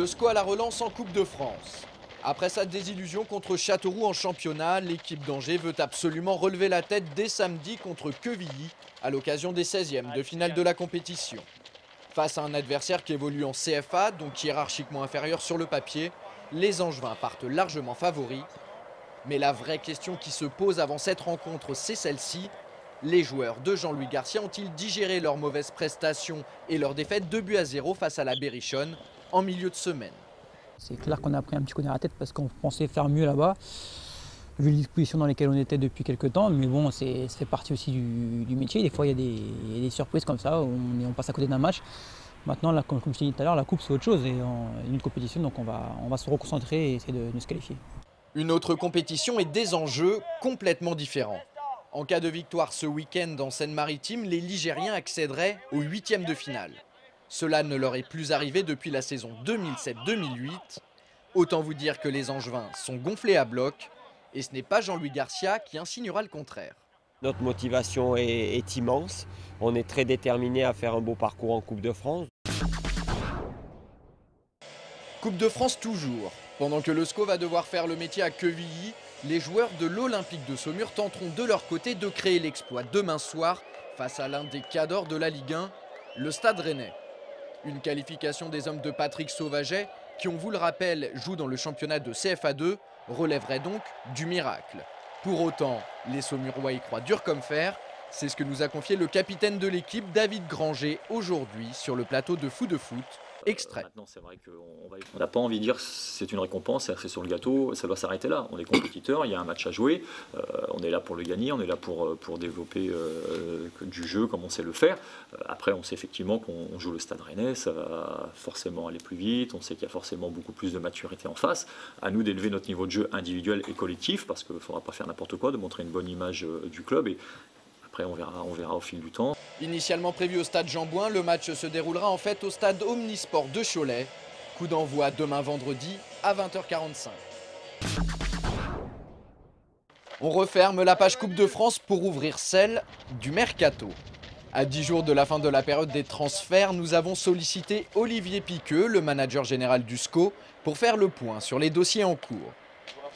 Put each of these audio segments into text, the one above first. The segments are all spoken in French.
Le SCO à la relance en Coupe de France. Après sa désillusion contre Châteauroux en championnat, l'équipe d'Angers veut absolument relever la tête dès samedi contre Quevilly à l'occasion des 16e de finale de la compétition. Face à un adversaire qui évolue en CFA, donc hiérarchiquement inférieur sur le papier, les Angevins partent largement favoris. Mais la vraie question qui se pose avant cette rencontre, c'est celle-ci. Les joueurs de Jean-Louis Garcia ont-ils digéré leurs mauvaises prestations et leur défaite 2-0 face à la Berrichonne en milieu de semaine? C'est clair qu'on a pris un petit coup dans la tête parce qu'on pensait faire mieux là-bas, vu les dispositions dans lesquelles on était depuis quelques temps. Mais bon, ça fait partie aussi du métier. Des fois, il y a des surprises comme ça, on passe à côté d'un match. Maintenant, là, comme je t'ai dit tout à l'heure, la coupe, c'est autre chose. Et une compétition, donc on va se reconcentrer et essayer de se qualifier. Une autre compétition et des enjeux complètement différents. En cas de victoire ce week-end en Seine-Maritime, les Ligériens accéderaient aux 8e de finale. Cela ne leur est plus arrivé depuis la saison 2007-2008. Autant vous dire que les Angevins sont gonflés à bloc. Et ce n'est pas Jean-Louis Garcia qui insinuera le contraire. Notre motivation est immense. On est très déterminés à faire un beau parcours en Coupe de France. Coupe de France toujours. Pendant que le SCO va devoir faire le métier à Quevilly, les joueurs de l'Olympique de Saumur tenteront de leur côté de créer l'exploit demain soir face à l'un des cadors de la Ligue 1, le Stade Rennais. Une qualification des hommes de Patrick Sauvaget, qui on vous le rappelle joue dans le championnat de CFA2, relèverait donc du miracle. Pour autant, les Saumurois y croient dur comme fer. C'est ce que nous a confié le capitaine de l'équipe, David Granger, aujourd'hui sur le plateau de Fou de Foot. Extrait. Maintenant, c'est vrai qu'on n'a pas envie de dire que c'est une récompense, c'est sur le gâteau, ça doit s'arrêter là. On est compétiteurs, il y a un match à jouer, on est là pour le gagner, on est là pour développer du jeu comme on sait le faire. Après, on sait effectivement qu'on joue le Stade Rennais, ça va forcément aller plus vite, on sait qu'il y a forcément beaucoup plus de maturité en face. À nous d'élever notre niveau de jeu individuel et collectif, parce qu'il ne faudra pas faire n'importe quoi, de montrer une bonne image du club. Et après, on verra au fil du temps. Initialement prévu au stade Jean-Bouin, le match se déroulera en fait au stade Omnisport de Cholet. Coup d'envoi demain vendredi à 20h45. On referme la page Coupe de France pour ouvrir celle du Mercato. À 10 jours de la fin de la période des transferts, nous avons sollicité Olivier Piqueux, le manager général du SCO, pour faire le point sur les dossiers en cours.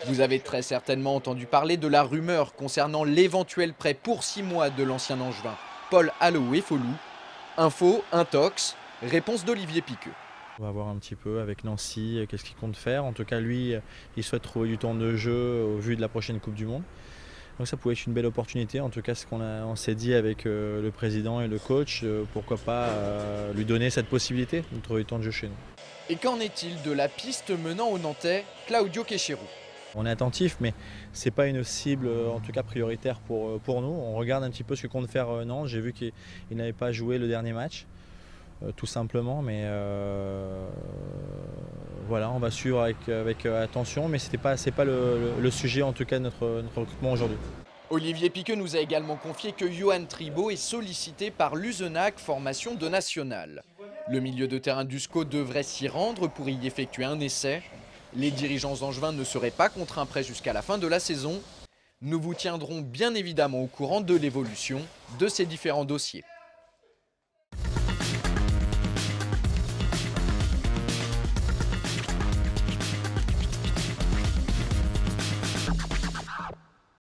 Vous avez très certainement entendu parler de la rumeur concernant l'éventuel prêt pour 6 mois de l'ancien Angevin Paul Aloé-Folou. Info, intox, réponse d'Olivier Piqueux. On va voir un petit peu avec Nancy qu'est-ce qu'il compte faire. En tout cas, lui, il souhaite trouver du temps de jeu au vu de la prochaine Coupe du Monde. Donc ça pouvait être une belle opportunité. En tout cas, ce qu'on s'est dit avec le président et le coach, pourquoi pas lui donner cette possibilité de trouver du temps de jeu chez nous. Et qu'en est-il de la piste menant au Nantais Claudio Quechero? On est attentif, mais ce n'est pas une cible en tout cas prioritaire pour nous. On regarde un petit peu ce que compte faire Nantes. J'ai vu qu'il n'avait pas joué le dernier match, tout simplement. Mais voilà, on va suivre avec attention, mais ce n'est pas le sujet en tout cas de notre recrutement aujourd'hui. Olivier Piqueux nous a également confié que Johan Tribault est sollicité par l'Uzenac, formation de national. Le milieu de terrain du SCO devrait s'y rendre pour y effectuer un essai. Les dirigeants angevins ne seraient pas contre un prêt jusqu'à la fin de la saison. Nous vous tiendrons bien évidemment au courant de l'évolution de ces différents dossiers.